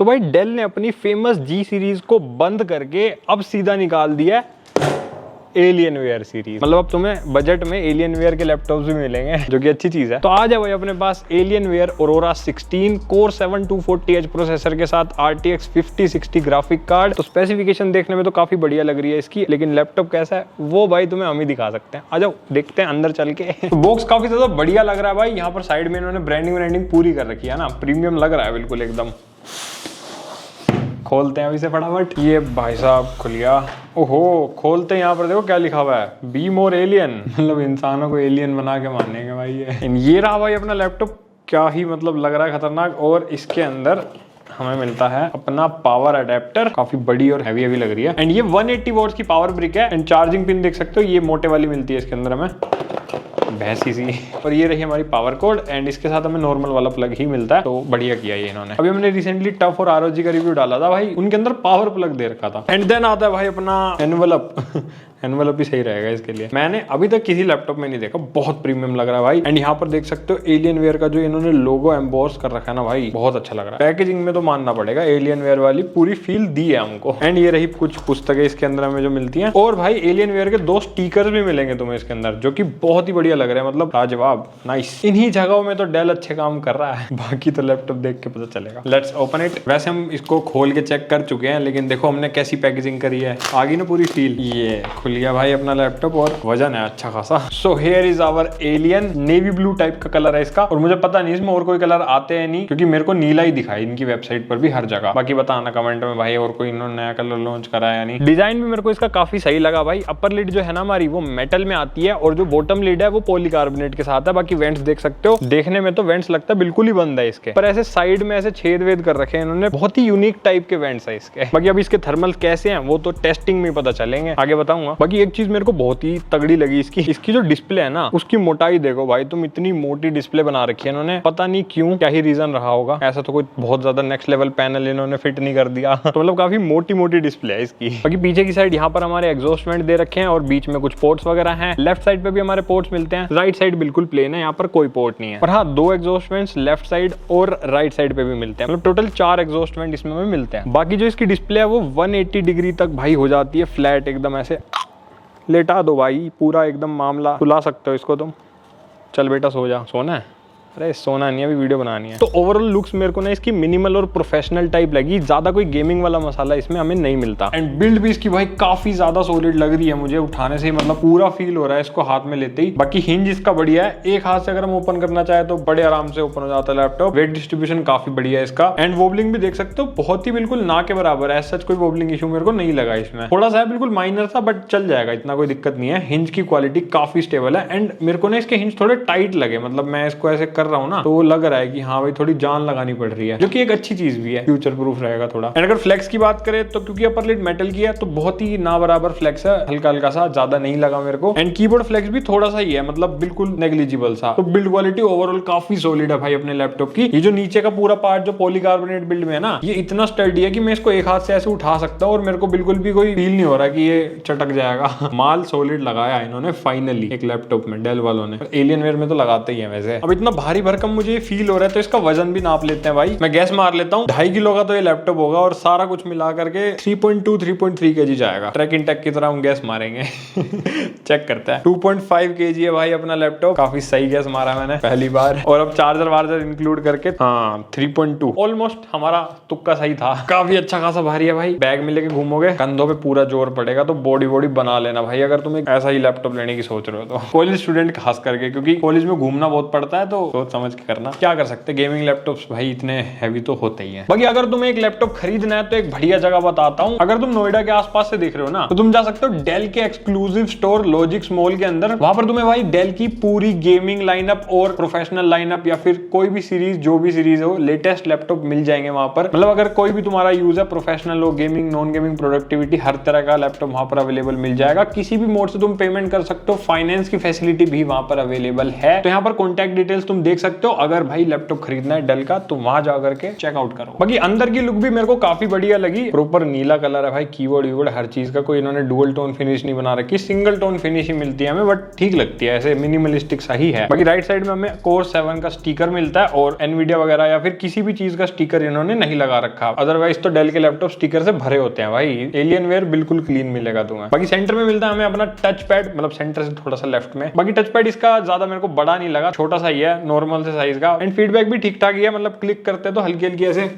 तो भाई डेल ने अपनी फेमस जी सीरीज को बंद करके अब सीधा निकाल दिया एलियनवेयर सीरीज। मतलब अब तुम्हें बजट में एलियनवेयर के लैपटॉप्स भी मिलेंगे, जो कि अच्छी चीज है। तो आज है भाई अपने पास Alienware Aurora 16 core 7 240H processor के साथ RTX 5060 ग्राफिक कार्ड। तो स्पेसिफिकेशन देखने में तो काफी बढ़िया लग रही है इसकी, लेकिन लैपटॉप कैसा है वो भाई तुम्हें हम ही दिखा सकते हैं। आ जाओ देखते हैं अंदर चल के। तो बॉक्स काफी ज्यादा बढ़िया लग रहा है भाई। यहाँ पर साइड में इन्होंने ब्रांडिंग पूरी कर रखी है ना, प्रीमियम लग रहा है बिल्कुल एकदम। खोलते हैं अभी से फटाफट। ये भाई साहब खुल गया। ओहो, खोलते हैं। यहाँ पर देखो क्या लिखा हुआ है, बी मोर एलियन। मतलब इंसानों को एलियन बना के मानेंगे भाई ये रहा भाई अपना लैपटॉप। क्या ही मतलब लग रहा है खतरनाक। और इसके अंदर हमें मिलता है अपना पावर अडेप्टर, काफी बड़ी और हैवी लग रही है। एंड ये 180 वॉट्स की पावर ब्रिक है। एंड चार्जिंग पिन देख सकते हो, ये मोटे वाली मिलती है इसके अंदर हमें, भैंसी सी। और ये रही हमारी पावर कोड। एंड इसके साथ हमें नॉर्मल वाला प्लग ही मिलता है, तो बढ़िया किया ये इन्होंने। अभी हमने रिसेंटली टफ और ROG का रिव्यू डाला था भाई, उनके अंदर पावर प्लग दे रखा था। एंड देन आता है भाई अपना एनवलप। एनवलप ही सही रहेगा इसके लिए। मैंने अभी तक किसी लैपटॉप में नहीं देखा, बहुत प्रीमियम लग रहा है भाई। एंड यहाँ पर देख सकते हो एलियनवेयर का जो इन्होंने लोगो एम्बोस कर रखा है ना भाई, बहुत अच्छा लग रहा है। पैकेजिंग में तो मानना पड़ेगा, एलियनवेयर वाली पूरी फील दी है हमको। एंड ये रही कुछ पुस्तकें इसके अंदर हमें जो मिलती हैं। और भाई एलियनवेयर के 2 स्टिकर्स भी मिलेंगे तुम्हें इसके अंदर, जो कि बहुत ही बढ़िया लग रहे हैं। मतलब लाजवाब, नाइस। इन्हीं जगहों में तो डेल अच्छे काम कर रहा है, बाकी तो लैपटॉप देख के पता चलेगा। Let's open it. वैसे हम इसको खोल के चेक कर चुके हैं, लेकिन देखो हमने कैसी पैकेजिंग करी है, आगे ना पूरी फील। ये खुल गया भाई अपना लैपटॉप, और वजन है अच्छा खासा। So here is our alien. Navy blue type का कलर है इसका, और मुझे पता नहीं इसमें और कोई कलर आते हैं नहीं, क्योंकि मेरे को नीला ही दिखाई इनकी वेबसाइट पर भी हर जगह। बाकी बताना कमेंट में भाई और कोई इन्होंने नया कलर लॉन्च करा या नहीं। डिजाइन भी मेरे को इसका काफी सही लगा भाई। अपर लिड जो है ना हमारी, वो मेटल में आती है, और जो बॉटम लिड है वो पॉलीकार्बोनेट के साथ है। बाकी वेंट्स देख सकते हो, देखने में तो वेंट्स लगता है बिल्कुल ही बंद है इसके, पर ऐसे साइड में ऐसे छेद वेद कर रखे हैं इन्होंने, बहुत ही यूनिक टाइप के वेंट्स है इसके। बाकी अब इसके थर्मल कैसे हैं वो तो टेस्टिंग में पता चलेंगे, आगे बताऊंगा। बाकी एक चीज मेरे को बहुत ही तगड़ी लगी इसकी जो डिस्प्ले है ना, उसकी मोटाई देखो भाई तुम। इतनी मोटी डिस्प्ले बना रखी है इन्होंने, पता नहीं क्यों, क्या ही रीजन रहा होगा। ऐसा तो कोई बहुत ज्यादा नेक्स्ट लेवल पैनल इन्होंने फिट नहीं कर दिया। तो मतलब काफी मोटी डिस्प्ले है इसकी। बाकी पीछे की साइड यहाँ पर हमारे एग्जॉस्ट वेंट दे रखे हैं, और बीच में कुछ पोर्ट्स वगैरह हैं। लेफ्ट साइड पे भी हमारे पोर्ट्स मिलते हैं। राइट साइड बिल्कुल प्लेन है, यहाँ पर कोई पोर्ट नहीं है। और हाँ, 2 एग्जॉस्ट वेंट्स लेफ्ट साइड और राइट साइड पे भी मिलते हैं। मतलब टोटल 4 एग्जॉस्ट वेंट इसमें हमें मिलते हैं। बाकी जो इसकी डिस्प्ले है वो 180 डिग्री तक भाई हो जाती है, फ्लैट एकदम। ऐसे लेटा दो भाई, पूरा एकदम मामला सुला सकते हो इसको तुम। चल बेटा सो जा। सोना है? अरे सोना नहीं है, अभी वीडियो बनानी है। तो ओवरऑल लुक्स मेरे को ना इसकी मिनिमल और प्रोफेशनल टाइप लगी, ज्यादा कोई गेमिंग वाला मसाला इसमें हमें नहीं मिलता। एंड बिल्ड भी इसकी भाई काफी ज्यादा सॉलिड लग रही है मुझे, उठाने से ही मतलब पूरा फील हो रहा है इसको हाथ में लेते ही। बाकी हिंज इसका बढ़िया है, एक हाथ से अगर हम ओपन करना चाहे तो बड़े आराम से ओपन हो जाता है लैपटॉप। वेट डिस्ट्रीब्यूशन काफी बढ़िया है इसका। एंड वोबलिंग भी देख सकते हो, बहुत ही बिल्कुल ना के बराबर है। सच कोई वोबलिंग इशू मेरे को नहीं लगा इसमें। थोड़ा सा बिल्कुल माइनर था, बट चल जाएगा, इतना कोई दिक्कत नहीं है। हिंज की क्वालिटी काफी स्टेबल है। एंड मेरे को ना इसके हिंज थोड़े टाइट लगे, मतलब मैं इसको ऐसे कर रहा हूँ ना, तो लग रहा है कि हाँ भाई थोड़ी जान लगानी पड़ रही है, जो कि एक अच्छी चीज भी है, फ्यूचर प्रूफ रहेगा थोड़ा। एंड अगर फ्लेक्स की बात करें तो क्योंकि अपर लिड मेटल की है, तो बहुत ही ना बराबर फ्लेक्स है, हल्का हल्का सा, ज्यादा नहीं लगा मेरे को। एंड कीबोर्ड फ्लेक्स भी थोड़ा सा ही है, मतलब बिल्कुल नेग्लिजिबल सा। तो बिल्ड क्वालिटी ओवरऑल काफी सॉलिड है भाई अपने लैपटॉप की। ये जो नीचे का पूरा पार्ट जो पॉलीकार्बोनेट बिल्ड में है ना, ये इतना स्टर्डी है कि मैं इसको एक हाथ से ऐसे उठा सकता हूँ, और मेरे को बिल्कुल भी कोई फील नहीं हो रहा कि ये चटक जाएगा। माल सॉलिड लगाया इन्होंने फाइनली एक लैपटॉप में, डेल वालों ने। एलियनवेयर में तो लगाते ही है वैसे। अब इतना भारी भरकम मुझे फील हो रहा है, तो इसका वजन भी नाप लेते हैं भाई। मैं गैस मार लेता हूँ, 2.5 किलो का तो ये लैपटॉप होगा, और सारा कुछ मिला करके 3.2-3.3 kg जाएगा। ट्रैक इन टैक की तरह हम गैस मारेंगे। चेक करते हैं। 2.5 kg है भाई अपना लैपटॉप। काफी सही गैस मारा मैंने पहली बार। और अब चार्जर वार्जर इंक्लूड करके हाँ 3.2, ऑलमोस्ट हमारा तुक्का सही था। काफी अच्छा खासा भारी है भाई। बैग में लेके घूमोगे, कंधों पे पूरा जोर पड़ेगा, तो बॉडी बना लेना भाई अगर तुम ऐसा ही लैपटॉप लेने की सोच रहे हो तो। कॉलेज स्टूडेंट खास करके, क्योंकि कॉलेज में घूमना बहुत पड़ता है, तो सोच समझ के करना। क्या कर सकते, गेमिंग लैपटॉप्स भाई इतने हैवी तो होते ही हैं। बाकी अगर तुम्हें एक लैपटॉप खरीदना है तो एक बढ़िया जगह बताता हूँ। अगर तुम नोएडा के आसपास से देख रहे हो ना, तो तुम जा सकते हो डेल के एक्सक्लूसिव स्टोर लॉजिक्स मॉल के अंदर। वहां पर तुम्हें भाई डेल की पूरी गेमिंग लाइनअप और प्रोफेशनल लाइनअप, या फिर कोई भी सीरीज, जो भी सीरीज हो, लेटेस्ट लैपटॉप मिल जाएंगे वहां पर। मतलब अगर कोई भी तुम्हारा यूज है, प्रोफेशनल हो, गेमिंग, नॉन गेमिंग, प्रोडक्टिविटी, हर तरह का लैपटॉप वहां पर अवेलेबल मिल जाएगा। किसी भी मोड से तुम पेमेंट कर सकते हो, फाइनेंस की फैसिलिटी भी वहां पर अवेलेबल है। तो यहाँ पर कॉन्टैक्ट डिटेल्स तुम देख सकते हो। अगर भाई लैपटॉप खरीदना है डेल का तो वहां जाकर के चेकआउट करो। बाकी अंदर की लुक भी मेरे को काफी बढ़िया लगी। प्रॉपर नीला कलर है भाई, कीबोर्ड वीबोर्ड हर चीज का, कोई इन्होंने डुअल टोन फिनिश नहीं बना रखी, सिंगल टोन फिनिश ही मिलती है हमें, बट ठीक लगती है, ऐसे मिनिमलिस्टिक सही है। बाकी राइट साइड में हमें कोर 7 का स्टिकर मिलता है और एनवीडिया वगैरह या फिर किसी भी चीज का स्टिकर इन्होंने नहीं लगा रखा। अदरवाइज तो डेल के लैपटॉप स्टिकर से भरे होते हैं भाई। एलियनवेयर बिल्कुल क्लीन मिलेगा तुम्हें। बाकी सेंटर में मिलता है हमें अपना टच पैड, मतलब सेंटर से थोड़ा सा लेफ्ट में। बाकी टच पैड इसका ज्यादा मेरे को बड़ा नहीं लगा, छोटा सा ही है, नॉर्मल से साइज का। एंड फीडबैक भी ठीक ठाक ही है, मतलब क्लिक करते तो हल्की हल्की ऐसे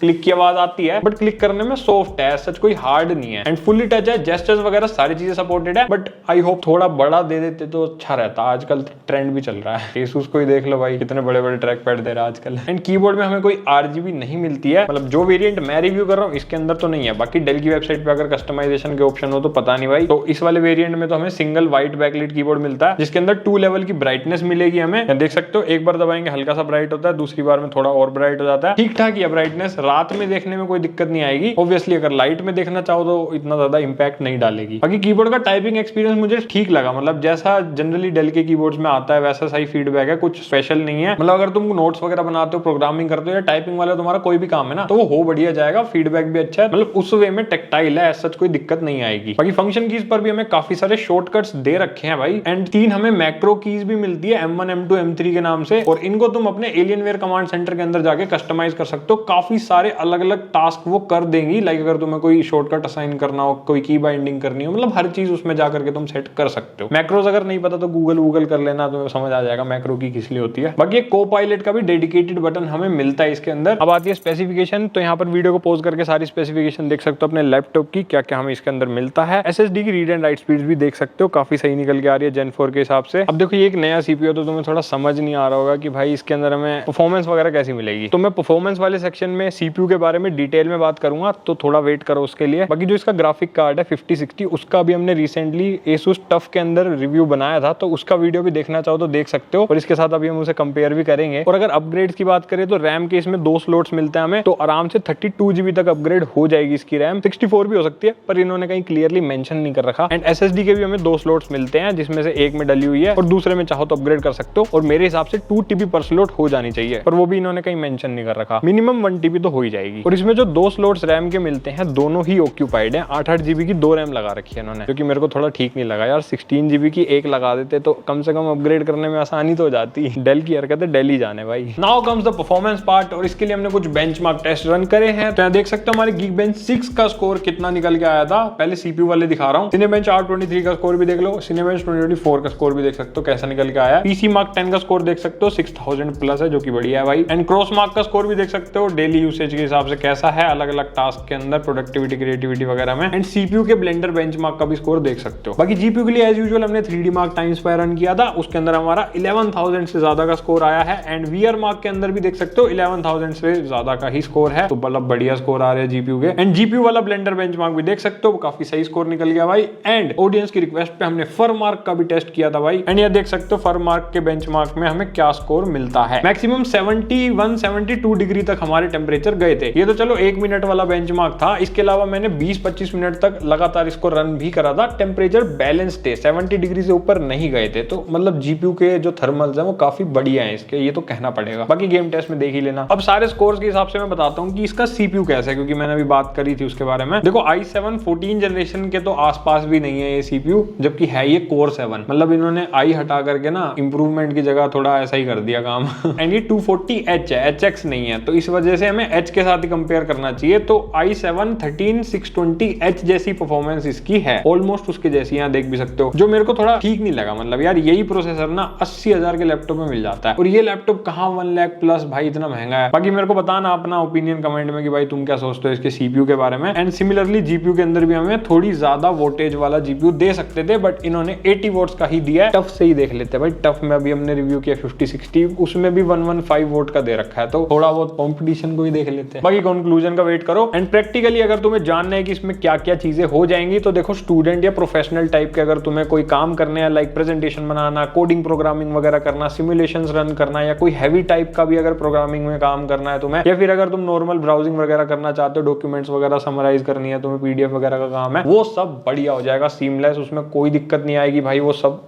क्लिक की आवाज आती है, बट क्लिक करने में सॉफ्ट है, सच कोई हार्ड नहीं है। एंड फुली टच है, जेस्चर्स वगैरह सारी चीजें सपोर्टेड है, बट आई होप थोड़ा बड़ा दे देते तो अच्छा रहता। आजकल ट्रेंड भी चल रहा है, Asus को ही देख लो भाई, कितने बड़े बड़े ट्रैक पैड दे रहा है आजकल। एंड कीबोर्ड में हमें कोई RGB नहीं मिलती है, मतलब जो वेरिएंट मैं रिव्यू कर रहा हूँ इसके अंदर तो नहीं है। बाकी डेल की वेबसाइट पे अगर कस्टमाइजेशन के ऑप्शन हो तो पता नहीं भाई। तो इस वाले वेरिएंट में तो हमें सिंगल व्हाइट बैकलाइट कीबोर्ड मिलता है, जिसके अंदर 2 लेवल की ब्राइटनेस मिलेगी हमें। देख सकते हो, एक बार दबाएंगे हल्का सा ब्राइट होता है, दूसरी बार में थोड़ा और ब्राइट हो जाता है। ठीक ठाक ही है ब्राइटनेस, रात में देखने में कोई दिक्कत नहीं आएगी। ऑब्वियसली अगर लाइट में देखना चाहो तो इतना ज्यादा इंपैक्ट नहीं डालेगी। बाकी कीबोर्ड का टाइपिंग एक्सपीरियंस मुझे ठीक लगा, मतलब जैसा जनरली डेल के कीबोर्ड्स में आता है वैसा सही फीडबैक है, कुछ स्पेशल नहीं है। मतलब अगर तुम नोट्स वगैरह बनाते हो, प्रोग्रामिंग करते हो या टाइपिंग वाला तुम्हारा कोई भी काम है ना, तो वो हो बढ़िया जाएगा। फीडबैक भी अच्छा है, मतलब उस वे में टेक्टाइल है, सच कोई दिक्कत नहीं आएगी। बाकी फंक्शन कीज पर भी हमें काफी सारे शॉर्टकट्स दे रखे हैं भाई। एंड 3 हमें मैक्रो कीज भी मिलती है, M1 M2 M3 के नाम से, और इनको तुम अपने एलियनवेयर कमांड सेंटर के अंदर जाके कस्टमाइज कर सकते हो। काफी सारे अलग अलग टास्क वो कर देंगी, लाइक अगर तुम्हें कोई शॉर्टकट असाइन करना हो, कोई की बाइंडिंग करनी हो, मतलब हर चीज उसमें जाकर के तुम सेट कर सकते हो। मैक्रोज अगर नहीं पता तो गूगल कर लेना, तुम्हें समझ आ जाएगा मैक्रो की किस लिए होती है। बाकी को पायलट का भी डेडिकेटेड बटन हमें मिलता है इसके अंदर। अब आती है स्पेसिफिकेशन, तो यहाँ पर वीडियो को पॉज करके सारी स्पेसिफिकेशन देख सकते हो अपने लैपटॉप की, क्या क्या हमें इसके अंदर मिलता है। SSD की रीड एंड राइट स्पीड भी देख सकते हो, काफी सही निकल के आ रही है Gen 4 के हिसाब से। अब देखो, ये एक नया CPU तो तुम्हें थोड़ा समझ नहीं आ रहा होगा कि भाई इसके अंदर हमें परफॉर्मेंस वगैरह कैसी मिलेगी। तो मैं परफॉर्मेंस वाले सेक्शन में CPU के बारे में डिटेल में बात करूंगा, तो थोड़ा वेट करो उसके लिए। बाकी जो इसका ग्राफिक कार्ड है 5060, उसका भी हमने रिसेंटली Asus TUF के अंदर रिव्यू बनाया था, तो उसका वीडियो भी देखना चाहो तो देख सकते हो। और इसके साथ अभी हम उसे कंपेयर भी करेंगे। और अगर अपग्रेड की बात करें तो रैम के इसमें 2 स्लॉट्स मिलते हैं हमें, तो आराम से 32 GB तक अपग्रेड हो जाएगी इसकी रैम। 64 भी हो सकती है, पर इन्होंने कहीं क्लियरली मेंशन नहीं कर रखा। एंड SSD के भी हमें 2 स्लॉट्स मिलते हैं, जिसमें से एक में डली हुई है और दूसरे में चाहो तो अपग्रेड कर सकते हो। और मेरे हिसाब से 2 TB पर स्लॉट हो जानी चाहिए, पर वो भी इन्होंने कहीं मेंशन नहीं कर रखा। मिनिमम 1 TB तो हो ही जाएगी। और इसमें जो 2 स्लॉट्स रैम के मिलते हैं, दोनों ही ऑक्यूपाइड है। 8-8 GB की 2 रैम लगा रखी है इन्होंने, जो कि मेरे को थोड़ा ठीक नहीं लगा यार। 16 GB की एक लगा देते तो कम से कम अपग्रेड करने में आसानी तो हो जाती। डेल की हरकत है, डेल ही जाने भाई। Now comes the performance part, और इसके लिए हमने कुछ बेंचमार्क टेस्ट रन करे हैं। तो यहाँ देख सकते हो हमारे Geekbench 6 का स्कोर कितना निकल के आया था। पहले CPU वाले दिखा रहा हूँ। Cinebench R23 का स्कोर भी देख लो, Cinebench 2024 का स्कोर भी देख सकते हो कैसा निकल के आया। PC Mark 10 का स्कोर देख सकते हो, 6000 प्लस है, जो कि बढ़िया है भाई। एंड क्रॉस मार्क का स्कोर भी देख सकते हो, डेली यूसेज के हिसाब से कैसा है, अलग अलग टास्क के अंदर, प्रोडक्टिविटी, क्रिएटिविटी वगैरह में। एंड CPU के ब्लेंडर बेंचमार्क का भी स्कोर देख सकते हो। बाकी GPU के लिए एज यूजुअल हमने 3D Mark Times Square run किया था, उसके अंदर हमारा 11000 से ज्यादा का स्कोर आया है। एंड VR Mark के अंदर भी देख सकते हो 11000 से ज्यादा का ही स्कोर है, तो मतलब बढ़िया स्कोर आ रहे हैं GPU के। एंड GPU वाला ब्लेंडर बेंचमार्क भी देख सकते हो, काफी सही स्कोर निकल गया भाई। एंड ऑडियंस की रिक्वेस्ट पे हमने फरमार्क का भी टेस्ट किया था भाई। एंड ये देख सकते हो फरमार्क के बेंचमार्क में हमें क्या स्कोर मिलता है। मैक्सिमम 71-72 डिग्री तक हमारे टेम्परेचर गए थे। ये तो चलो 1 मिनट वाला बेंचमार्क था, इसके अलावा मैंने 20-25 मिनट तक लगातार इसको रन भी करा था। टेम्परेचर बैलेंस थे, 70 डिग्री से ऊपर नहीं गए थे, तो मतलब GPU के जो थर्मल्स हैं वो काफी बढ़िया हैं इसके, ये तो कहना पड़ेगा। बाकी गेम टेस्ट में देख ही लेना। अब सारे स्कोर्स के हिसाब से मैं बताता हूँ कि इसका CPU कैसा है, क्योंकि मैंने अभी बात करी थी उसके बारे में। देखो i7 14 जनरेशन के तो आसपास भी नहीं है ये CPU, जबकि है ये Core 7, मतलब इन्होंने i हटा करके ना इंप्रूवमेंट की जगह थोड़ा ऐसा ही कर दिया काम। एंड ये 240H है, HX नहीं है, तो इस वजह से हमें H के साथ ही कंपेयर करना चाहिए। तो i7 13620H जैसी परफॉर्मेंस इसकी है, ऑलमोस्ट उसके जैसी, यहाँ देख भी सकते हो। जो मेरे को थोड़ा ठीक नहीं लगा, मतलब यार यही प्रोसेसर ना 80,000 के लैपटॉप में मिल जाता है, और ये लैपटॉप कहाँ 1 लाख प्लस भाई, इतना महंगा है। बाकी मेरे को बताना अपना ओपिनियन कमेंट में कि भाई तुम क्या सोचते हो इसके CPU के बारे में। एंड सिमिलरली GPU के अंदर भी हमें थोड़ी ज्यादा वोल्टेज वाला GPU दे सकते थे, बट इन्होंने 80 वोल्ट्स का ही दिया है। टफ से ही देख लेते हैं भाई, टफ में अभी हमने रिव्यू किया 5060, उसमें भी 115 वोल्ट का दे रखा है, तो थोड़ा बहुत कॉम्पिटिशन को ही देख लेते हैं। बाकी कंक्लूजन का वेट करो। एंड प्रैक्टिकली अगर तुम्हें जानना है कि इसमें क्या क्या चीजें हो जाएंगी, तो देखो स्टूडेंट या प्रोफेशनल टाइप के अगर तुम्हें कोई काम करने हैं, लाइक प्रेजेंटेशन बनाना, कोडिंग प्रोग्रामिंग वगैरह करना, सिमुलेशंस रन करना, या कोई हैवी टाइप का भी अगर प्रोग्रामिंग में काम करना है तुम्हें, या फिर अगर तुम नॉर्मल ब्राउजिंग वगैरह करना चाहते हो, डॉक्यूमेंट्स वगैरह समराइज करनी है तुम्हें, PDF वगैरह का काम है, वो सब बढ़िया हो जाएगा, सीमलेस, उसमें कोई दिक्कत नहीं आएगी भाई। वो सब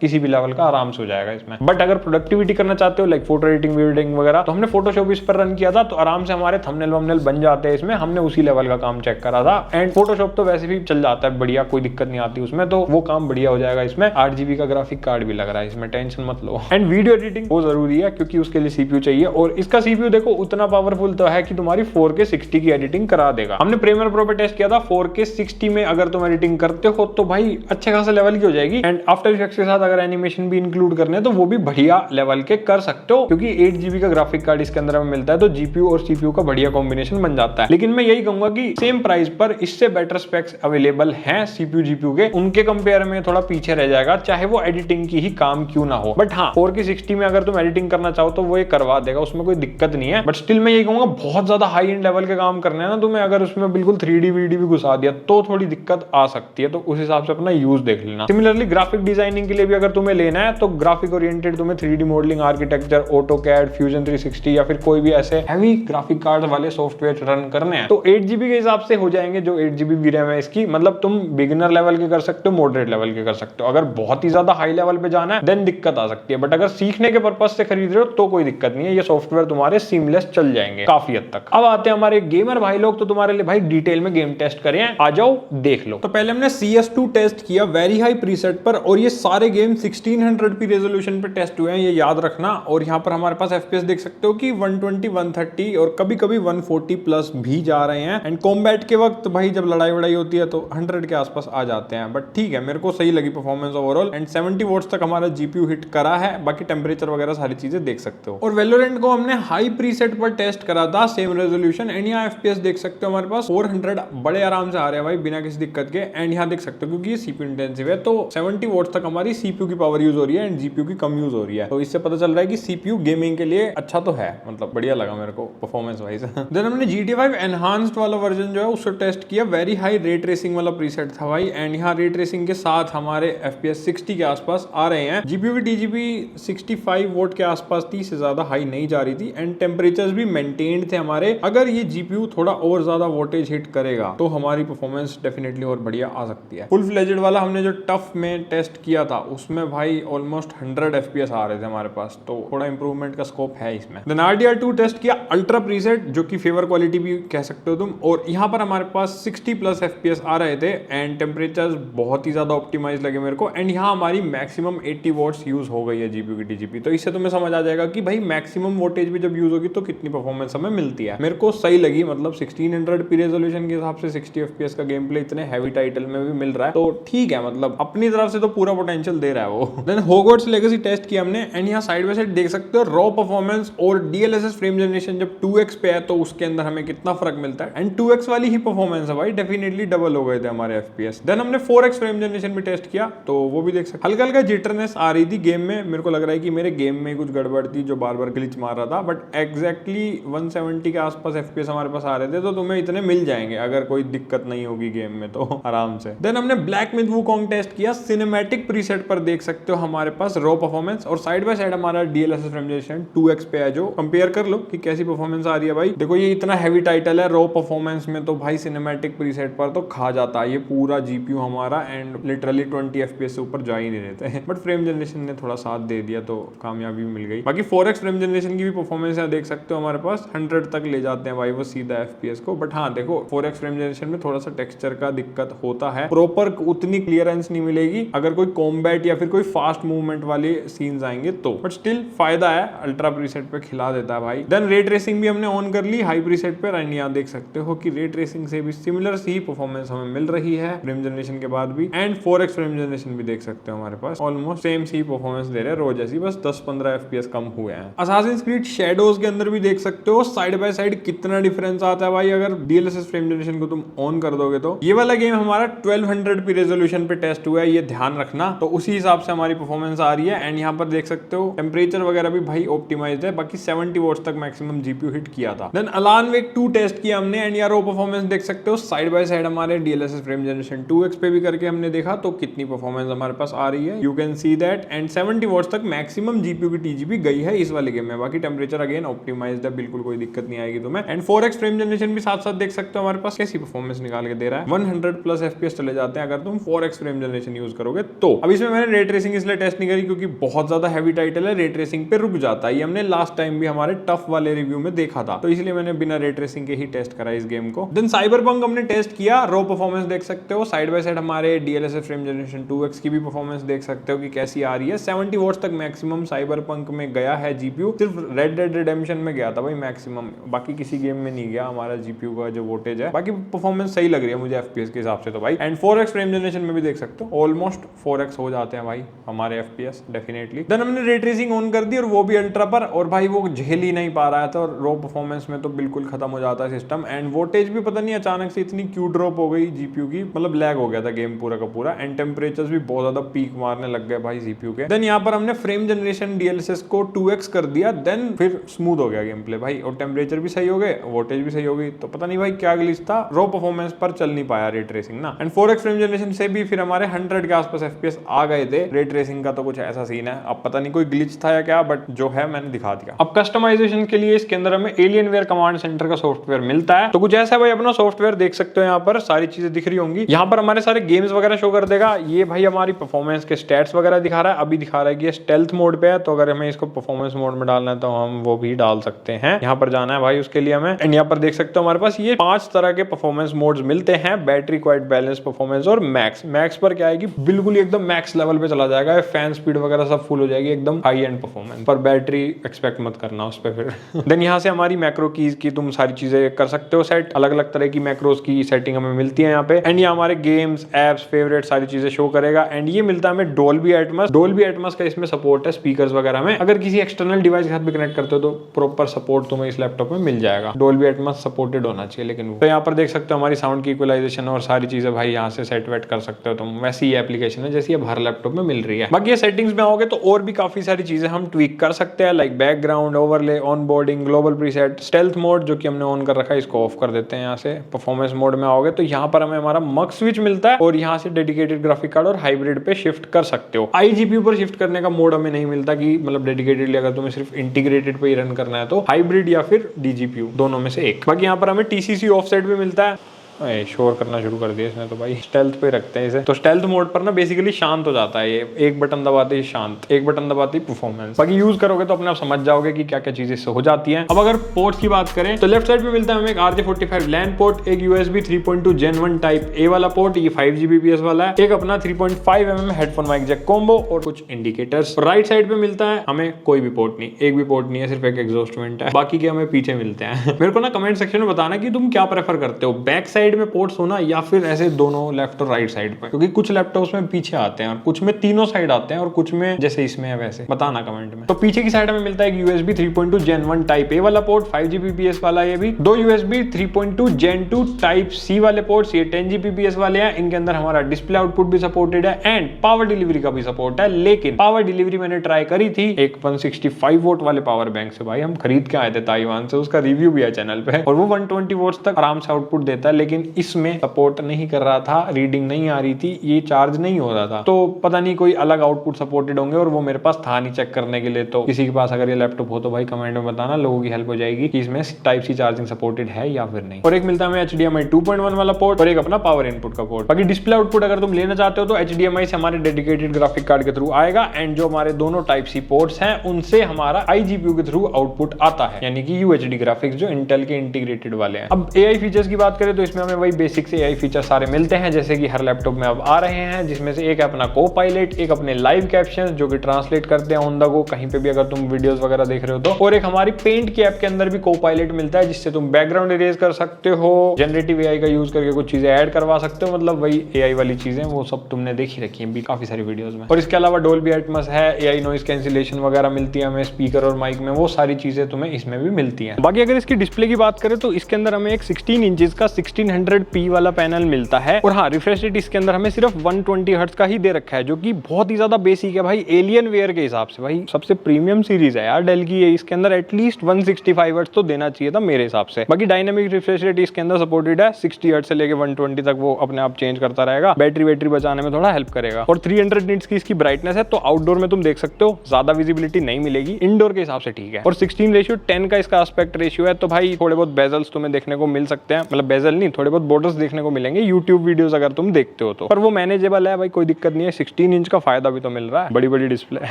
किसी भी लेवल का आराम से हो जाएगा इसमें। बट अगर प्रोडक्टिविटी करना चाहते हो like photo editing video editing वगैरह, तो हमने फोटोशॉप इस पर रन किया था, तो आराम से हमारे थंबनेल वंबनेल बन जाते हैं इसमें। हमने उसी लेवल का काम चेक करा था। एंड फोटोशॉप तो वैसे भी चल जाता है बढ़िया, कोई दिक्कत नहीं आती उसमें, तो वो काम बढ़िया हो जाएगा इसमें। 8 GB का ग्राफिक कार्ड भी लग रहा है इसमें, टेंशन मत लो। एंड वीडियो एडिटिंग वो जरूरी है क्योंकि उसके लिए CPU चाहिए, और इसका CPU देखो उतना पावरफुल तो है कि तुम्हारी 4K 60 की एडिटिंग करा देगा। हमने प्रीमियर प्रो पे टेस्ट किया था, 4K 60 में अगर तुम एडिटिंग करते हो तो भाई अच्छे खासे लेवल की हो जाएगी। एंड आफ्टर इफेक्ट्स के साथ अगर एनिमेशन भी इंक्लूड करने तो वो भी बढ़िया लेवल के कर सकते हो, क्योंकि 8 GB का ग्राफिक कार्ड इसके अंदर में मिलता है, तो GPU और CPU का बढ़िया कॉम्बिनेशन बन जाता है। लेकिन मैं यही कहूंगा कि सेम प्राइस पर इससे बेटर स्पेक्स अवेलेबल हैं CPU GPU के, उनके कंपेयर में थोड़ा पीछे रह जाएगा, चाहे वो एडिटिंग की ही काम क्यों ना हो। बट हाँ, 4K 60 में अगर तुम एडिटिंग करना चाहो तो वो ये करवा देगा, उसमें कोई दिक्कत नहीं है। बट स्टिल मैं यही कहूंगा बहुत ज्यादा हाई एंड लेवल के काम करने हैं ना तुम्हें, अगर उसमें बिल्कुल 3D VD भी घुसा दिया तो थोड़ी दिक्कत आ सकती है, तो उस हिसाब से अपना यूज देख लेना। सिमिलरली ग्राफिक डिजाइनिंग के लिए भी अगर तुम्हें लेना है तो ग्राफिक ओरिएंटेड तुम्हें 3D modelling, architecture, AutoCAD, fusion 360 या फिर कोई भी ऐसे हैवी ग्राफिक कार्ड वाले सॉफ्टवेयर रन करने हैं तो 8 GB के हिसाब से हो जाएंगे, जो 8 GB VRAM है इसकी। मतलब तुम बिगिनर लेवल के कर सकते हो, मॉडरेट लेवल के कर सकते हो। अगर बहुत ही ज्यादा हाई लेवल पे जाना है देन दिक्कत आ सकती है, बट अगर सीखने के पर्पज से खरीद रहे हो तो कोई दिक्कत नहीं है, ये सॉफ्टवेयर तुम्हारे सीमलेस चल जाएंगे काफी हद तक। अब आते हैं हमारे गेमर भाई लोग, तो तुम्हारे लिए भाई डिटेल में गेम टेस्ट करें, आ जाओ देख लो। तो पहले हमने CS2 टेस्ट किया वेरी हाई प्रीसेट पर, और ये सारे गेम 1600p रेजोल्यूशन पे टेस्ट हुए हैं, ये याद रखना। और यहाँ पर हमारे पास FPS देख सकते हो कि 120, 130 और कभी कभी 140 प्लस भी जा रहे हैं। एंड कॉम्बैट के वक्त भाई जब लड़ाई वड़ाई होती है तो 100 के आसपास आ जाते हैं, बट ठीक है, मेरे को सही लगी परफॉर्मेंस ओवरऑल। एंड 70 वॉट्स तक हमारा GPU हिट करा है, बाकी टेम्परेचर वगैरह सारी चीजें देख सकते हो। और वेलोरेंट को हमने हाई प्रीसेट पर टेस्ट करा था, सेम रेजोल्यूशन। एंड यहाँ FPS देख सकते हो हमारे पास 400 बड़े आराम से आ रहे हैं भाई, बिना किसी दिक्कत के। एंड यहाँ देख सकते हो क्योंकि ये CPU इंटेंसिव है तो 70 वॉट्स तक हमारी CPU की पावर यूज हो रही है एंड GPU की कम यूज हो रही है, तो इससे पता चल रहा है कि CPU गेमिंग के लिए अच्छा तो है, मतलब बढ़िया लगा मेरे को परफॉर्मेंस वाइज। देन हमने GTA 5 एनहांस्ड वाला वर्जन जो है उसको टेस्ट किया, वेरी हाई रे ट्रेसिंग वाला प्रीसेट था भाई। एंड यहाँ रे ट्रेसिंग के साथ हमारे FPS 60 के आसपास आ रहे हैं। GPU की TGP 65 वोट के आसपास थी, इससे ज्यादा हाई नहीं जा रही थी। एंड टेम्परेचर्स भी मेंटेन्ड थे हमारे। अगर ये GPU थोड़ा और ज्यादा वोटेज हिट करेगा तो हमारी परफॉर्मेंस डेफिनेटली और बढ़िया आ सकती है। फुल फ्लेजेड वाला हमने जो टफ में टेस्ट किया था उसमें भाई ऑलमोस्ट 100 FPS आ रहे थे हमारे पास, तो थोड़ा इंप्रूवमेंट का स्कोप है इसमें। देन RDR2 टेस्ट किया अल्ट्रा प्रीसेट, जो कि फेवर क्वालिटी भी कह सकते हो तुम, और यहाँ पर हमारे पास 60 प्लस FPS आ रहे थे। एंड टेम्परेचर्स बहुत ही ज्यादा ऑप्टिमाइज लगे मेरे को। एंड यहाँ हमारी मैक्सिमम 80 वॉट्स यूज हो गई है GPU की TGP, तो इससे तुम्हें समझ आ जाएगा कि भाई मैक्सिमम वोटेज भी जब यूज होगी तो कितनी परफॉर्मेंस हमें मिलती है। मेरे को सही लगी, मतलब 1600p रेजोल्यूशन के हिसाब से 60 FPS का गेम प्ले इतने हैवी टाइटल में भी मिल रहा है, तो ठीक है, मतलब अपनी तरफ से तो पूरा पोटेंशियल दे रहा है वो। देन हॉगवर्ट्स लेगेसी टेस्ट किया हमने। एंड यहाँ साइड बाय साइड देख सकते हो रॉ परफॉर्मेंस और DLSS फ्रेम जनरेशन जब 2x पे है तो उसके अंदर हमें कितना फर्क मिलता है। एंड 2x वाली ही परफॉर्मेंस है भाई, डेफिनेटली डबल हो गए थे हमारे FPS। देन हमने 4x फ्रेम जनरेशन भी टेस्ट किया, तो वो भी देख सकते, हल्का हल्का जिटरनेस आ रही थी गेम में। मेरे को लग रहा है कि मेरे गेम में कुछ गड़बड़ थी जो बार बार ग्लिच मार रहा था, बट एग्जैक्टली 170 के आसपास FPS हमारे पास आ रहे थे, तो तुम्हें इतने मिल जाएंगे अगर कोई दिक्कत नहीं होगी गेम में तो आराम से। देन हमने ब्लैक मिथ वुकोंग टेस्ट किया, सिनेमैटिक प्रीसेट पर देख सकते हो हमारे पास रॉ परफॉर्मेंस, और साइड बाय साइड हमारा DLSS फ्रेम जनरेशन 2x पे है, जो कंपेयर कर लो कि कैसी परफॉर्मेंस आ रही है भाई। देखो ये इतना हैवी टाइटल है, रॉ परफॉर्मेंस में तो भाई सिनेमैटिक प्रीसेट पर तो खा जाता है ये पूरा GPU हमारा, एंड लिटरली 20 FPS से ऊपर जा ही नहीं रहते। बट फ्रेम जनरेशन ने थोड़ा साथ दे दिया तो कामयाबी मिल गई। बाकी 4x फ्रेम जनरेशन की भी परफॉर्मेंस है, देख सकते हो हमारे पास 100 तक ले जाते हैं भाई वो सीधा FPS को। बट हाँ देखो 4x फ्रेम जनरेशन में थोड़ा सा टेक्सचर का दिक्कत होता है, प्रॉपर उतनी क्लियरेंस नहीं मिलेगी अगर कोई कॉम्बैट या फिर कोई फास्ट मूवमेंट वाले सीन्स आएंगे तो, बट स्टिल फायदा है, अल्ट्रा प्रीसेट पे खिला देता है भाई। देन रे ट्रेसिंग भी हमने ऑन कर ली हाई प्रीसेट पे, एंड यहाँ देख सकते हो कि रे ट्रेसिंग से भी सिमिलर सी परफॉर्मेंस हमें मिल रही है फ्रेम जनरेशन के बाद भी। एंड 4x फ्रेम जनरेशन भी देख सकते हो हमारे पास ऑलमोस्ट सेम सी परफॉर्मेंस दे रहे हैं रोज जैसी, बस 10-15 FPS कम हुए हैं। असासिन्स क्रीड शैडोज के अंदर भी देख सकते हो साइड बाय साइड कितना डिफरेंस आता है भाई अगर DLSS फ्रेम जनरेशन को तुम ऑन कर दोगे तो। ये वाला गेम हमारा 1200p रेजोल्यूशन पे टेस्ट हुआ है, ये ध्यान रखना, तो उसी हिसाब से हमारी परफॉर्मेंस आ रही है। एंड यहाँ पर देख सकते हो टेम्परेचर वगैरह भी भाई ऑप्टिमाइज्ड है, बाकी 70 वॉट्स तक मैक्सिमम GPU हिट किया था। देन अलान वेक 2 टेस्ट किया हमने, एंड यार वो परफॉर्मेंस देख सकते हो साइड बाय साइड हमारे DLSS फ्रेम जनरेशन 2x पे भी करके हमने देखा तो कितनी परफॉर्मेंस हमारे पास आ रही है, you can see that. And 70 watts तक मैक्सिमम GPU की TGP गई है इस वाले गेम में, बाकी टेम्परेचर अगेन ऑप्टिमाइज्ड है, बिल्कुल कोई दिक्कत नहीं आएगी तुम्हें। एंड 4x फ्रेम जनरेशन भी साथ साथ देख सकते हो हमारे पास कैसी परफॉर्मेंस निकाल के दे रहा है, 100 प्लस FPS चले जाते हैं अगर तुम 4x फ्रेम जनरेशन यूज करोगे तो। अब इसमें मैंने रे ट्रेसिंग इसलिए टेस्ट नहीं करी क्योंकि बहुत ज्यादा हैवी टाइटल है, रे ट्रेसिंग पे रुक जाता है। ये हमने लास्ट टाइम भी हमारे टफ वाले रिव्यू में देखा था, तो इसलिए मैंने बिना रे ट्रेसिंग के ही टेस्ट करा इस गेम को। देन साइबरपंक हमने टेस्ट किया, रो परफॉर्मेंस देख सकते हो, साइड बाय साइड हमारे DLSS फ्रेम जनरेशन 2x की भी परफॉर्मेंस देख सकते हो कि कैसी आ रही है। 70 वॉट्स तक मैक्सिमम साइबरपंक में गया है जीपीयू, सिर्फ रेड डेड रिडेम्पशन में गया था भाई मैक्सिमम, बाकी किसी गेम में नहीं गया हमारा जीपीयू का जो वोटेज है। बाकी परफॉर्मेंस सही लग रही है मुझे एफपीएस के हिसाब से तो भाई। एंड 4x फ्रेम जनरेशन में भी देख सकते हो ऑलमोस्ट 4x हो जाते हैं भाई हमारे एफपीएस डेफिनेटली। देन हमने रे ट्रेसिंग ऑन कर दी और वो भी अल्ट्रा पर, और भाई वो झेल ही नहीं पा रहा था, और रो परफॉर्मेंस में तो बिल्कुल खत्म हो जाता है सिस्टम। एंड वोटेज भी पता नहीं अचानक से इतनी क्यू ड्रॉप हो गई जीपीयू की, मतलब लैग हो गया था गेम पूरा का पूरा। एंड टेम्परेचर्स भी बहुत ज्यादा पीक मारने लग गए भाई जीपीयू के। देन यहाँ पर हमने फ्रेम जनरेशन DLSS को 2x कर दिया, देन फिर स्मूथ हो गया गेम प्ले भाई, और टेम्परेचर भी सही हो गए, वोटेज भी सही हो गई। तो पता नहीं भाई क्या ग्लिच था, रो परफॉर्मेंस पर चल नहीं पाया रे ट्रेसिंग ना। एंड 4x फ्रेम जनरेशन से भी फिर हमारे 100 के आसपास एफपीएस आ गए थे। रे ट्रेसिंग का तो कुछ ऐसा सीन है, अब पता नहीं कोई ग्लिच था या क्या, बट जो है मैंने दिखा दिया। अब कस्टमाइजेशन के लिए इसके अंदर हमें एलियनवेयर कमांड सेंटर का सॉफ्टवेयर मिलता है, तो कुछ ऐसा भाई अपना सॉफ्टवेयर देख सकते हो, यहाँ पर सारी चीजें दिख रही होंगी। यहाँ पर हमारे सारे गेम्स वगैरह शो कर देगा। ये भाई हमारी परफॉर्मेंस के स्टैट्स वगैरह दिखा रहा है, अभी दिखा रहा है कि ये स्टेल्थ मोड पे है, तो अगर हमें इसको परफॉर्मेंस मोड में डालना है तो हम वो भी डाल सकते हैं। यहाँ पर जाना है भाई उसके लिए हमें। एंड यहाँ पर देख सकते हो हमारे पास ये 5 तरह के परफॉर्मेंस मोड्स मिलते हैं, बैटरी क्वाइट बैलेंस परफॉर्मेंस और मैक्स। मैक्स पर क्या आएगी, बिल्कुल ही एकदम मैक्स लेवल पे चला जाएगा, फैन स्पीड वगैरह सब फुल हो जाएगी, एकदम हाई एंड परफॉर्मेंस। पर बैटरी एक्सपेक्ट मत करना उस पर फिर। देन यहाँ से हमारी मैक्रो कीज की तुम सारी चीजें कर सकते हो सेट, अलग अलग तरह की मैक्रोस की सेटिंग हमें मिलती है यहाँ पे। एंड ये हमारे गेम्स एप्स फेवरेट सारी चीजें शो करेगा। एंड ये मिलता है हमें डोल्बी एटमॉस। डोल्बी एटमॉस का इसमें सपोर्ट है स्पीकर्स वगैरह में, अगर किसी एक्सटर्नल डिवाइस के साथ भी कनेक्ट करते हो तो प्रॉपर सपोर्ट तुम्हें इस लैपटॉप में मिल जाएगा। डोल्बी एटमॉस सपोर्टेड होना चाहिए लेकिन वो। तो यहाँ पर देख सकते हो हमारी साउंड की इक्वलाइजेशन और सारी चीजें भाई यहाँ से सेट वेट कर सकते हो तुम। वैसी ये एप्लीकेशन है जैसी अब हर लैपटॉप में मिल रही है। बाकी ये सेटिंग्स में आओगे तो और भी काफी सारी चीजें हम ट्वीक कर सकते हैं, like background, overlay, on boarding, global preset, stealth mode जो कि हमने ऑन कर रखा है इसको ऑफ कर देते हैं यहाँ से। परफॉर्मेंस मोड में आओगे तो यहाँ पर हमें हमारा मक स्विच मिलता है, और यहाँ से डेडिकेटेड ग्राफिक कार्ड और हाइब्रिड पे शिफ्ट कर सकते हो। iGPU पर शिफ्ट करने का मोड हमें नहीं मिलता कि मतलब डेडिकेटेडली अगर तुम्हें सिर्फ इंटीग्रेटेड पे ही रन करना है तो हाइब्रिड या फिर DGPU दोनों में से एक। बाकी यहाँ पर हमें TCC ऑफसेट भी मिलता है। शोर करना शुरू कर दिया इसने तो भाई, स्टेल्थ पे रखते हैं इसे। तो स्टेल्थ मोड पर ना बेसिकली शांत हो जाता है ये, एक बटन दबाते ही शांत, एक बटन दबाते ही परफॉर्मेंस। बाकी यूज करोगे तो अपने आप समझ जाओगे कि क्या क्या चीजें इससे हो जाती हैं। अब अगर पोर्ट्स की बात करें तो लेफ्ट साइड पे मिलता है हमें एक RJ45 लैन पोर्ट, एक USB 3.2 Gen 1 टाइप A वाला पोर्ट, ये 5 Gbps वाला है, एक अपना 3.5 mm headphone mic jack combo और कुछ इंडिकेटर्स। राइट साइड पे मिलता है हमें कोई भी पोर्ट नहीं, एक भी पोर्ट नहीं है, सिर्फ एक एग्जॉस्ट वेंट है, बाकी के हमें पीछे मिलते हैं। मेरे को ना कमेंट सेक्शन में बताना कि तुम क्या प्रेफर करते हो, बैक साइड में पोर्ट्स होना या फिर ऐसे दोनों लेफ्ट और राइट साइड पे, क्योंकि कुछ लैपटॉप्स में पीछे आते हैं और कुछ में तीनों साइड आते हैं और कुछ में जैसे इसमें है वैसे। बताना कमेंट में। तो पीछे की साइड में मिलता है एक USB 3.2 Gen 1 टाइप A वाला पोर्ट, 5 Gbps वाला, ये भी 2 USB 3.2 Gen 2 टाइप C वाले पोर्ट्स, ये 10 Gbps वाले हैं। इनके अंदर हमारा डिस्प्ले आउटपुट भी सपोर्टेड है एंड पावर डिलीवरी का भी सपोर्ट है, लेकिन पावर डिलीवरी मैंने ट्राई करी थी एक 165 वोट वाले पावर बैंक से, भाई हम खरीद के आए थे ताइवान से, उसका रिव्यू भी है चैनल पे, और वो 120 वोट्स तक आराम से आउटपुट देता है, लेकिन इसमें सपोर्ट नहीं कर रहा था, रीडिंग नहीं आ रही थी, ये चार्ज नहीं हो रहा था। तो पता नहीं कोई अलग आउटपुट सपोर्टेड होंगे और वो मेरे पास था नहीं चेक करने के लिए। तो किसी के पास अगर ये लैपटॉप हो तो भाई कमेंट में बताना, लोगों की हेल्प हो जाएगी कि इसमें टाइप सी चार्जिंग सपोर्टेड है या फिर नहीं। और एक मिलता है हमें HDMI 2.1 वाला पोर्ट और एक अपना पावर इनपुट का पोर्ट। बाकी डिस्प्ले आउटपुट अगर तुम लेना चाहते हो तो HDMI से हमारे डेडिकेटेड ग्राफिक कार्ड के थ्रू आएगा, एंड जो हमारे दोनों टाइप सी पोर्ट्स हैं उनसे हमारा iGPU के थ्रू आउटपुट आता है, यानी कि UHD ग्राफिक्स जो इंटेल के इंटीग्रेटेड वाले हैं। अब AI फीचर्स की बात करें तो इसमें हमें वही बेसिक से AI फीचर सारे मिलते हैं जैसे कि हर लैपटॉप में अब आ रहे हैं, जिसमें से एक है अपना को पायलट, एक अपने लाइव कैप्शन जो कि ट्रांसलेट करते हैं ऑन द गो कहीं पे भी अगर तुम वीडियोस वगैरह देख रहे हो तो, और एक हमारी पेंट की ऐप के अंदर भी को पायलट मिलता है जिससे तुम बैकग्राउंड इरेज कर सकते हो, जनरेटिव AI का यूज करके कुछ चीजें ऐड करवा सकते हो, मतलब वही AI वाली चीजें वो सब तुमने देखी रखी है काफी सारी वीडियोस में। और इसके अलावा डोल्बी एटमॉस है, AI नॉइस कैंसिलेशन वगैरह मिलती है हमें स्पीकर और माइक में, वो सारी चीजें तुम्हें इसमें भी मिलती है। बाकी अगर इसकी डिस्प्ले की बात करें तो इसके अंदर हमें एक 16 इंचेस का 1600p वाला पैनल मिलता है, और हाँ रिफ्रेश रेट इसके अंदर हमें सिर्फ 120 हर्ट्ज का ही दे रखा है, जो कि बहुत ही ज्यादा बेसिक है भाई, एलियन वेयर के हिसाब से भाई सबसे प्रीमियम सीरीज है यार डेल की ये, इसके अंदर एटलीस्ट 165 हर्ट्ज तो देना चाहिए था मेरे हिसाब से। बाकी डायनामिक रिफ्रेश रेट इसके अंदर सपोर्टेड है, 60 हर्ट्ज से लेके 120 तक वो अपने आप चेंज करता रहेगा, बैटरी बचाने में थोड़ा हेल्प करेगा। और 300 निट्स की इसकी ब्राइटनेस है, तो आउटडोर में तुम देख सकते हो ज्यादा विजिबिलिटी नहीं मिलेगी, इंडोर के हिसाब से ठीक है। और 16:10 का इसका एस्पेक्ट रेशियो है, तो भाई थोड़े बहुत बेजल्स तुम्हें देखने को मिल सकते हैं, मतलब बेजल नहीं, थोड़े थोड़े बहुत बॉर्डर्स देखने को मिलेंगे यूट्यूब वीडियोस अगर तुम देखते हो तो, पर वो मैनेजेबल है भाई, कोई दिक्कत नहीं है। 16 इंच का फायदा भी तो मिल रहा है, बड़ी बड़ी डिस्प्ले।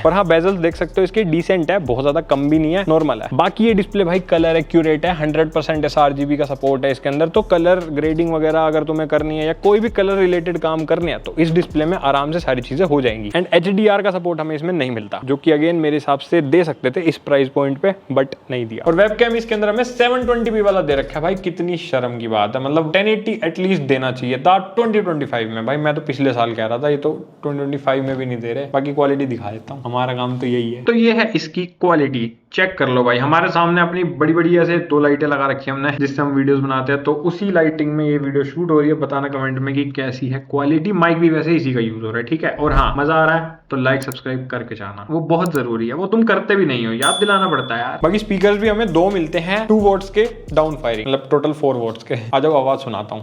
पर हाँ बेजल्स देख सकते हो इसकी डिसेंट है, बहुत ज्यादा कम भी नहीं है, नॉर्मल है। बाकी ये डिस्प्ले भाई कलर एक्यूरेट है, 100% sRGB का सपोर्ट है इसके अंदर, तो कलर ग्रेडिंग वगैरह अगर तुम्हें करनी है या कोई भी कलर रिलेटेड काम करने हैं तो इस डिस्प्ले में आराम से सारी चीजें हो जाएंगी। एंड HDR का सपोर्ट हमें इसमें नहीं मिलता, जो कि अगेन मेरे हिसाब से दे सकते थे इस प्राइस पॉइंट पे, बट नहीं दिया। और वेबकैम इसके अंदर हमें 720p वाला दे रखा है भाई, कितनी शर्म की बात है। मतलब 1080 एटलीस्ट देना चाहिए था 2025 में भाई। मैं तो पिछले साल कह रहा था, ये तो 2025 में भी नहीं दे रहे। बाकी क्वालिटी दिखा देता हूँ, हमारा काम तो यही है। तो ये है इसकी क्वालिटी, चेक कर लो भाई। हमारे सामने अपनी बड़ी बड़ी ऐसे 2 लाइटें लगा रखी है हमने, जिससे हम वीडियोस बनाते हैं, तो उसी लाइटिंग में ये वीडियो शूट हो रही है। बताना कमेंट में कि कैसी है क्वालिटी। माइक भी वैसे इसी का यूज हो रहा है, ठीक है। और हाँ, मजा आ रहा है तो लाइक सब्सक्राइब करके जाना, वो बहुत जरूरी है, वो तुम करते भी नहीं हो, याद दिलाना पड़ता है यार। बाकी स्पीकर्स भी हमें 2 मिलते हैं 2 वॉट्स के डाउन फायरिंग, मतलब टोटल 4 वॉट्स के। आ जाओ आवाज सुनाता हूँ।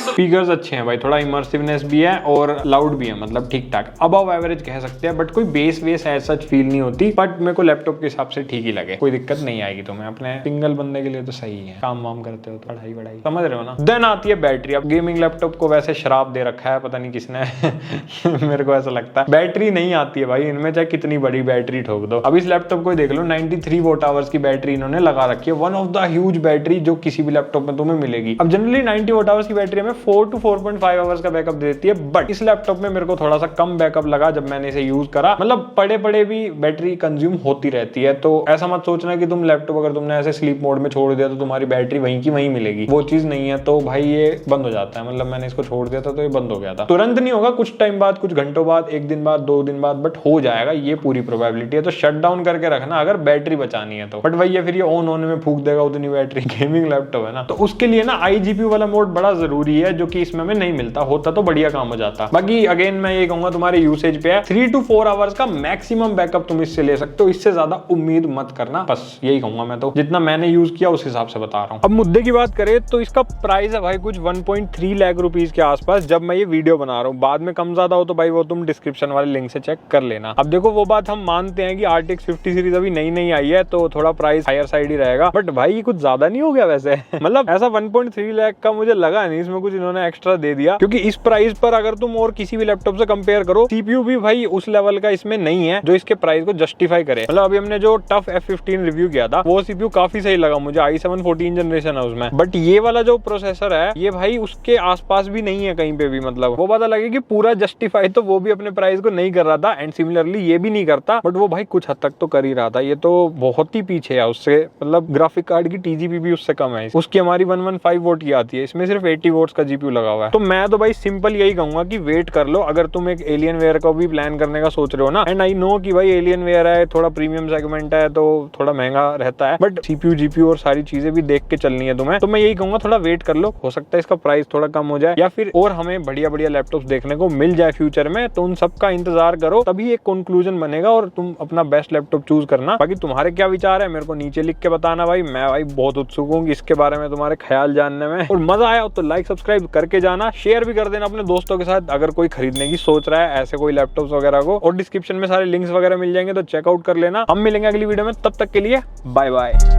स्पीकर्स अच्छे हैं भाई, थोड़ा इमर्सिवनेस भी है और लाउड भी है, मतलब ठीक ठाक, अबव एवरेज कह सकते हैं। बट कोई बेस वेस एज सच फील नहीं होती, बट मेरे को लैपटॉप के हिसाब से ठीक ही लगे, कोई दिक्कत नहीं आएगी तुम्हें। अपने सिंगल बंदे के लिए तो सही है, काम वाम करते हो तो, पढ़ाई वढ़ाई, समझ रहे हो ना। देन आती है बैटरी। अब गेमिंग लैपटॉप को वैसे शराब दे रखा है, पता नहीं किसने मेरे को ऐसा लगता है। बैटरी नहीं आती है भाई इनमें, चाहे कितनी बड़ी बैटरी ठोक दो। अब इस लैपटॉप को देख लो, 93 वॉट आवर्स की बैटरी इन्होंने लगा रखी है, one of the huge battery जो किसी भी लैपटॉप में तुम्हें मिलेगी। अब जनरली 90 वॉट आवर्स की बैटरी हमें 4 to 4.5 आवर्स का बैकअप देती है, बट इस लैपटॉप में मेरे को थोड़ा सा कम बैकअप लगा जब मैंने इसे यूज करा। मतलब पड़े पड़े भी बैटरी कंज्यूम होती रहती है, तो ऐसा मत सोचना कि तुम लैपटॉप अगर तुमने ऐसे स्लीप मोड में छोड़ दिया तो तुम्हारी बैटरी वहीं की वहीं मिलेगी, वो चीज नहीं है। तो भाई ये बंद हो जाता है, मतलब मैंने इसको छोड़ दिया था तो ये बंद हो गया था। तुरंत नहीं होगा, कुछ टाइम बाद, कुछ घंटों बाद, 1 दिन बाद, 2 दिन बाद, बट हो जाएगा, ये पूरी प्रोबेबिलिटी है। तो शट डाउन करके रखना अगर बैटरी बचानी है तो। बट वही है, फिर ये ऑन होने में फूक देगा उतनी बैटरी, गेमिंग लैपटॉप है ना, तो उसके लिए ना iGPU वाला मोड बड़ा जरूरी है, जो कि इसमें हमें नहीं मिलता, होता तो बढ़िया काम हो जाता। बाकी अगेन मैं ये कहूंगा तुम्हारे यूसेज पे है, 3 to 4 आवर्स का मैक्सिमम बैकअप तुम इससे ले सकते हो, इससे ज्यादा उम्मीद मत करना, बस यही कहूंगा मैं तो, जितना मैंने यूज किया उस हिसाब से बता रहा हूँ। अब मुद्दे की बात करें तो इसका प्राइस है भाई कुछ 1.3 लाख रुपीज के आसपास, जब मैं ये वीडियो बना रहा हूँ। बाद में कम ज्यादा हो तो भाई वो तुम डिस्क्रिप्शन वाले लिंक से चेक कर लेना। अब देखो वो बात हम मानते हैं कि RTX 50 सीरीज अभी नई नई आई है तो थोड़ा प्राइस हायर साइड ही रहेगा, बट भाई कुछ ज्यादा नहीं हो गया वैसे मतलब ऐसा 1.3 लाख का मुझे लगा नहीं, इसमें कुछ इन्होंने एक्स्ट्रा दे दिया, क्योंकि इस प्राइस पर अगर तुम और किसी भी लैपटॉप से कंपेयर करो, CPU भी भाई उस लेवल का इसमें नहीं है जो इसके प्राइस को जस्टिफाई करे। मतलब अभी हमने जो टफ F15 रिव्यू किया था, वो CPU काफी सही लगा मुझे, i7 14 जनरेशन है उसमें, बट ये वाला जो प्रोसेसर है ये भाई उसके आसपास भी नहीं है कहीं पे भी। मतलब वो पता लगे कि पूरा जस्टिफाई तो वो भी अपने प्राइस को नहीं कर रहा था, एंड सिमिलरली ये भी नहीं करता, बट वो भाई कुछ हद तक तो कर ही रहा था। ये तो बहुत ही पीछे है उससे, मतलब ग्राफिक कार्ड की TGP भी उससे कम है, उसकी हमारी 115 वोट की आती है, इसमें सिर्फ 80 वोट्स का GPU लगा हुआ है। तो मैं तो भाई सिंपल यही कहूंगा कि वेट कर लो अगर तुम एक एलियनवेयर का भी प्लान करने का सोच रहे हो ना। एंड आई नो कि भाई एलियनवेयर है, थोड़ा प्रीमियम सेगमेंट है तो थोड़ा महंगा रहता है, बट CPU GPU और सारी चीजें भी देख के चलनी है तुम्हें, तो मैं यही कहूंगा थोड़ा वेट कर लो, हो सकता है इसका प्राइस थोड़ा कम हो जाए या फिर और हमें बढ़िया बढ़िया लैपटॉप्स देखने को मिल जाए फ्यूचर में, तो उन सबका इंतजार करो, तभी एक कंक्लूजन बनेगा और तुम अपना बेस्ट लैपटॉप चूज करना। बाकी तुम्हारे क्या विचार है मेरे को नीचे लिख के बताना भाई, मैं भाई बहुत उत्सुक हूँ इसके बारे में तुम्हारे ख्याल जानने में। और मजा आया हो तो लाइक सब्सक्राइब करके जाना, शेयर भी कर देना अपने दोस्तों के साथ अगर कोई खरीदने की सोच रहा है ऐसे कोई लैपटॉप्स वगैरह को, और डिस्क्रिप्शन में सारे लिंक्स वगैरह मिल जाएंगे तो चेकआउट कर लेना। हम मिलेंगे अगली वीडियो में, तब तक के लिए बाय बाय।